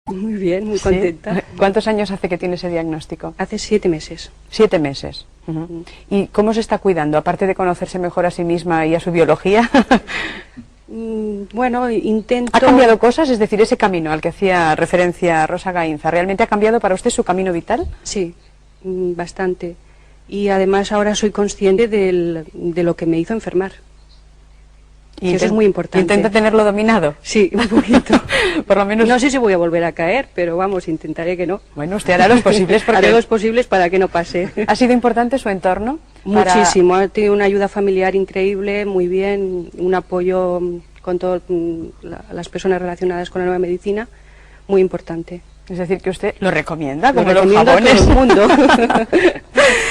Muy bien, muy contenta. ¿Sí? ¿Cuántos años hace que tiene ese diagnóstico? Hace 7 meses. 7 meses. ¿Y cómo se está cuidando? Aparte de conocerse mejor a sí misma y a su biología. Bueno, intento... ¿Ha cambiado cosas? Es decir, ese camino al que hacía referencia Rosa Gainza, ¿realmente ha cambiado para usted su camino vital? Sí, bastante. Y además ahora soy consciente de lo que me hizo enfermar. Y eso es muy importante. ¿Intenta tenerlo dominado? Sí, un poquito. Por lo menos... No sé si voy a volver a caer, pero vamos, intentaré que no. Bueno, usted hará los posibles porque... Haré los posibles para que no pase. ¿Ha sido importante su entorno? Muchísimo. Ha tenido una ayuda familiar increíble, muy bien, un apoyo con todas las personas relacionadas con la nueva medicina, muy importante. Es decir, que usted lo recomienda, como lo los recomiendo jabones. a todo el mundo.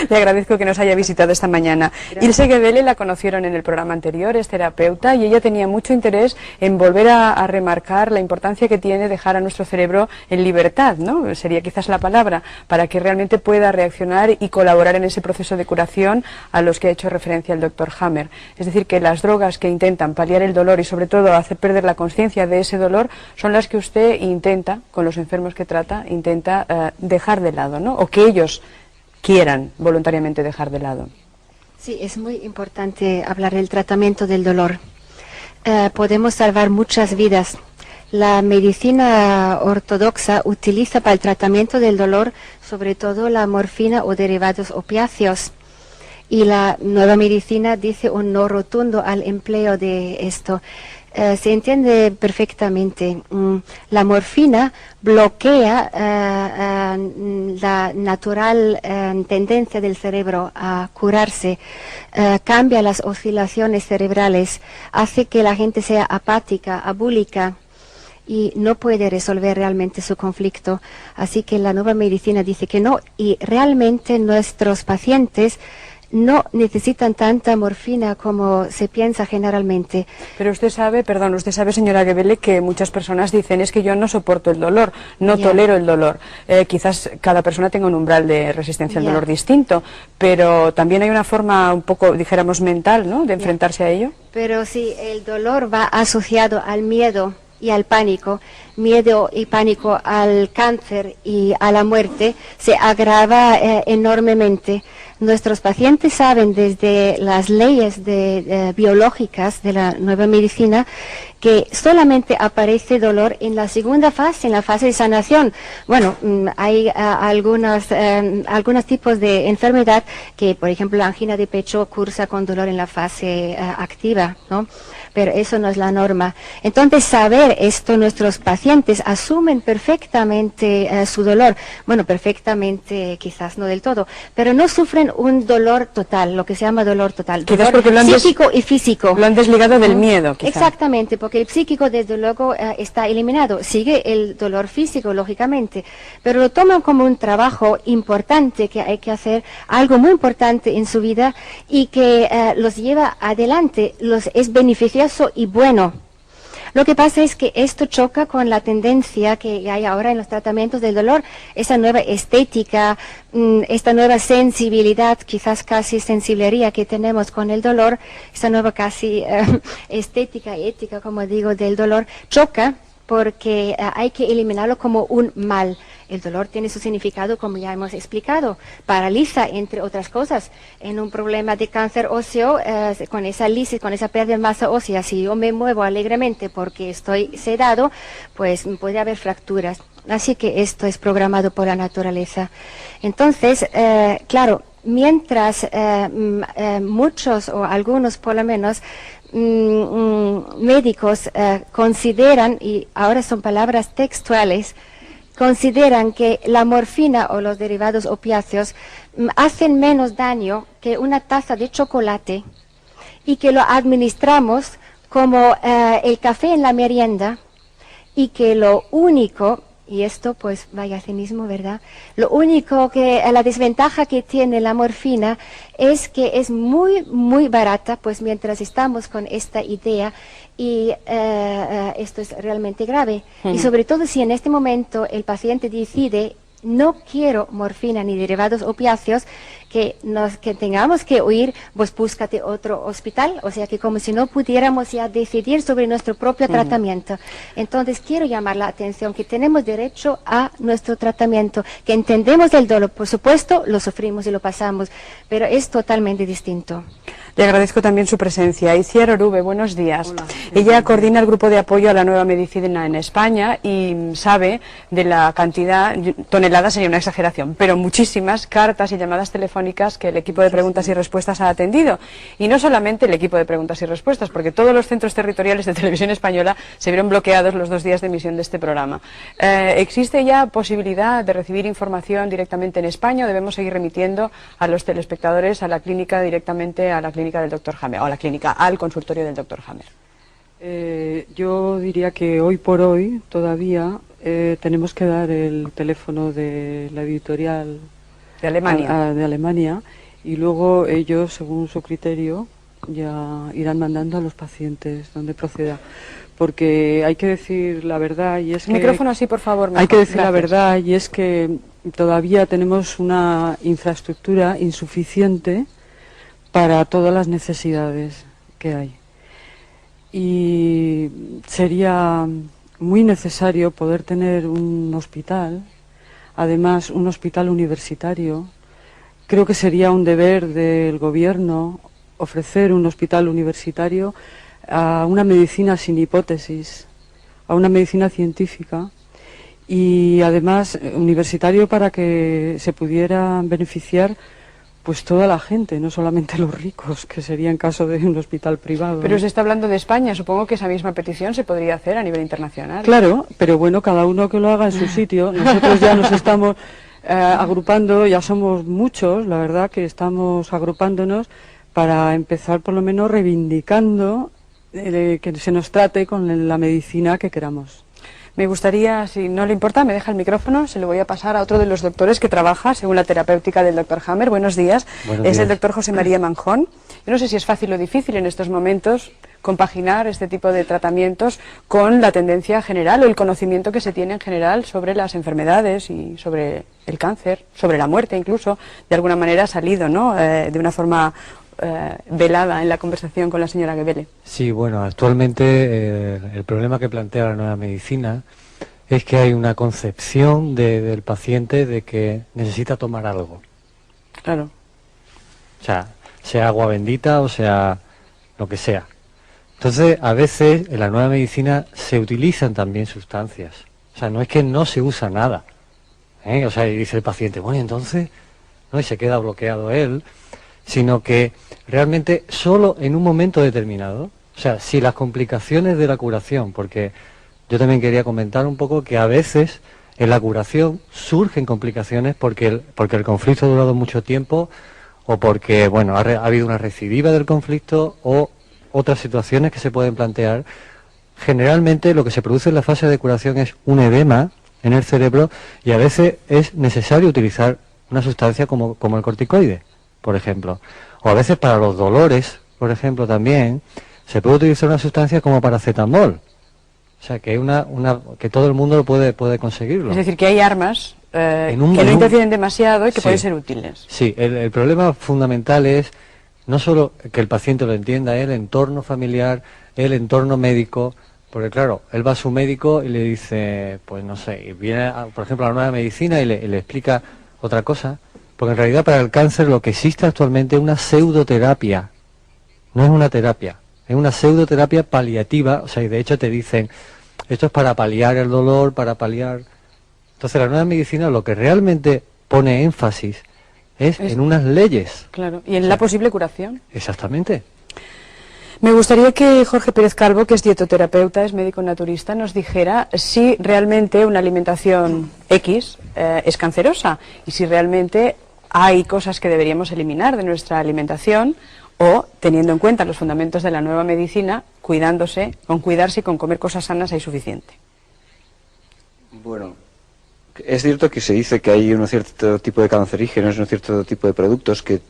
Le agradezco que nos haya visitado esta mañana. Gracias. Ilse Gebele la conocieron en el programa anterior, es terapeuta, y ella tenía mucho interés en volver a remarcar la importancia que tiene dejar a nuestro cerebro en libertad, ¿no? Sería quizás la palabra, para que realmente pueda reaccionar y colaborar en ese proceso de curación a los que ha hecho referencia el doctor Hammer. Es decir, que las drogas que intentan paliar el dolor y sobre todo hacer perder la conciencia de ese dolor son las que usted intenta, con los enfermos que trata, intenta dejar de lado, ¿no? O que ellos quieran voluntariamente dejar de lado. Sí, es muy importante hablar del tratamiento del dolor. Podemos salvar muchas vidas. La medicina ortodoxa utiliza para el tratamiento del dolor sobre todo la morfina o derivados opiáceos. Y la nueva medicina dice un no rotundo al empleo de esto. Se entiende perfectamente. La morfina bloquea la natural tendencia del cerebro a curarse, cambia las oscilaciones cerebrales, hace que la gente sea apática, abúlica y no puede resolver realmente su conflicto. Así que la nueva medicina dice que no, y realmente nuestros pacientes no necesitan tanta morfina como se piensa generalmente. Pero usted sabe, perdón, usted sabe, señora Gebele, que muchas personas dicen es que yo no soporto el dolor, no tolero el dolor. Quizás cada persona tenga un umbral de resistencia al dolor distinto, pero también hay una forma un poco, dijéramos, mental, ¿no?, de enfrentarse a ello. Pero si el dolor va asociado al miedo y al pánico, miedo y pánico al cáncer y a la muerte, se agrava enormemente. Nuestros pacientes saben desde las leyes biológicas de la nueva medicina que solamente aparece dolor en la segunda fase, en la fase de sanación. Bueno, hay algunos tipos de enfermedad que, por ejemplo, la angina de pecho cursa con dolor en la fase activa, ¿no? Pero eso no es la norma. Entonces, saber esto, nuestros pacientes asumen perfectamente su dolor. Bueno, perfectamente, quizás no del todo, pero no sufren un dolor total, lo que se llama dolor total. Quizás dolor porque lo han psíquico y físico. Lo han desligado del miedo, quizás. Exactamente, porque el psíquico, desde luego, está eliminado. Sigue el dolor físico, lógicamente, pero lo toman como un trabajo importante que hay que hacer, algo muy importante en su vida y que los lleva adelante, es beneficioso y bueno. Lo que pasa es que esto choca con la tendencia que hay ahora en los tratamientos del dolor, esa nueva estética, esta nueva sensibilidad, quizás casi sensiblería que tenemos con el dolor, esa nueva casi estética y ética, como digo, del dolor, choca porque hay que eliminarlo como un mal. El dolor tiene su significado, como ya hemos explicado, paraliza, entre otras cosas. En un problema de cáncer óseo, con esa lisis, con esa pérdida de masa ósea, si yo me muevo alegremente porque estoy sedado, pues puede haber fracturas. Así que esto es programado por la naturaleza. Entonces, claro, mientras muchos o algunos por lo menos médicos consideran, y ahora son palabras textuales, consideran que la morfina o los derivados opiáceos hacen menos daño que una taza de chocolate y que lo administramos como el café en la merienda y que lo único, y esto pues vaya cinismo, ¿verdad? Lo único que, la desventaja que tiene la morfina es que es muy, muy barata, pues mientras estamos con esta idea y esto es realmente grave. Y sobre todo si en este momento el paciente decide no quiero morfina ni derivados opiáceos, que tengamos que huir, pues búscate otro hospital, o sea que como si no pudiéramos ya decidir sobre nuestro propio tratamiento. Entonces quiero llamar la atención que tenemos derecho a nuestro tratamiento, que entendemos el dolor, por supuesto lo sufrimos y lo pasamos, pero es totalmente distinto. Le agradezco también su presencia. Itziar Orube, buenos días. Hola. Ella coordina el grupo de apoyo a la nueva medicina en España y sabe de la cantidad, toneladas sería una exageración, pero muchísimas cartas y llamadas telefónicas que el equipo de preguntas y respuestas ha atendido. Y no solamente el equipo de preguntas y respuestas, porque todos los centros territoriales de Televisión Española se vieron bloqueados los 2 días de emisión de este programa. ¿Existe ya posibilidad de recibir información directamente en España o debemos seguir remitiendo a los telespectadores a la clínica directamente a la clínica del Dr. Hammer, o a la clínica, al consultorio del Dr. Hammer? Yo diría que hoy por hoy todavía tenemos que dar el teléfono de la editorial De Alemania. de Alemania, y luego ellos, según su criterio, ya irán mandando a los pacientes donde proceda. Porque hay que decir la verdad, y es que... Micrófono así, por favor. Hay que decir la Gracias. verdad, y es que todavía tenemos una infraestructura insuficiente para todas las necesidades que hay. Y sería muy necesario poder tener un hospital, además un hospital universitario. Creo que sería un deber del gobierno ofrecer un hospital universitario a una medicina sin hipótesis, a una medicina científica, y además universitario para que se pudiera beneficiar pues toda la gente, no solamente los ricos, que sería en caso de un hospital privado. Pero ¿no? se está hablando de España, supongo que esa misma petición se podría hacer a nivel internacional. Claro, pero bueno, cada uno que lo haga en su sitio. Nosotros ya nos estamos agrupando, ya somos muchos, la verdad que estamos agrupándonos para empezar por lo menos reivindicando que se nos trate con la medicina que queramos. Me gustaría, si no le importa, me deja el micrófono, se lo voy a pasar a otro de los doctores que trabaja según la terapéutica del Dr. Hammer. Buenos días. Es el doctor José María Manjón. Yo no sé si es fácil o difícil en estos momentos compaginar este tipo de tratamientos con la tendencia general o el conocimiento que se tiene en general sobre las enfermedades y sobre el cáncer, sobre la muerte incluso. De alguna manera ha salido, ¿no? De una forma velada en la conversación con la señora Gebele. Sí, bueno, actualmente el problema que plantea la nueva medicina es que hay una concepción del paciente de que necesita tomar algo. Claro. O sea agua bendita o sea lo que sea. Entonces, a veces en la nueva medicina se utilizan también sustancias. O sea, no es que no se usa nada. O sea, y dice el paciente, bueno, entonces, ¿no? Y se queda bloqueado él, sino que realmente solo en un momento determinado, o sea, si las complicaciones de la curación, porque yo también quería comentar un poco que a veces en la curación surgen complicaciones porque el conflicto ha durado mucho tiempo o porque, bueno, ha habido una recidiva del conflicto o otras situaciones que se pueden plantear. Generalmente lo que se produce en la fase de curación es un edema en el cerebro y a veces es necesario utilizar una sustancia como el corticoide, por ejemplo. O a veces para los dolores, por ejemplo, también se puede utilizar una sustancia como paracetamol. O sea, que que todo el mundo puede conseguirlo. Es decir, que hay armas que no interfieren demasiado y que pueden ser útiles. Sí, el problema fundamental es no solo que el paciente lo entienda, el entorno familiar, el entorno médico, porque claro, él va a su médico y le dice, pues no sé, y viene, por ejemplo, a la nueva medicina y le explica otra cosa, porque en realidad para el cáncer lo que existe actualmente es una pseudoterapia, no es una terapia, es una pseudoterapia paliativa, o sea, y de hecho te dicen, esto es para paliar el dolor, para paliar... Entonces la nueva medicina lo que realmente pone énfasis es en unas leyes. Claro, y en la posible curación. Exactamente. Me gustaría que Jorge Pérez Calvo, que es dietoterapeuta, es médico naturista, nos dijera si realmente una alimentación X es cancerosa y si realmente hay cosas que deberíamos eliminar de nuestra alimentación o, teniendo en cuenta los fundamentos de la nueva medicina, cuidarse y con comer cosas sanas hay suficiente. Bueno, es cierto que se dice que hay un cierto tipo de cancerígenos, un cierto tipo de productos que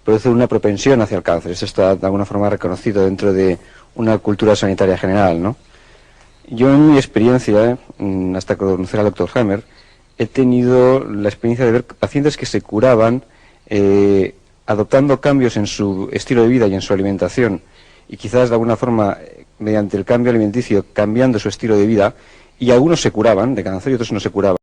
producen una propensión hacia el cáncer. Eso está de alguna forma reconocido dentro de una cultura sanitaria general, ¿no? Yo en mi experiencia, hasta conocer al Dr. Hammer, he tenido la experiencia de ver pacientes que se curaban adoptando cambios en su estilo de vida y en su alimentación, y quizás de alguna forma, mediante el cambio alimenticio, cambiando su estilo de vida, y algunos se curaban de cáncer y otros no se curaban.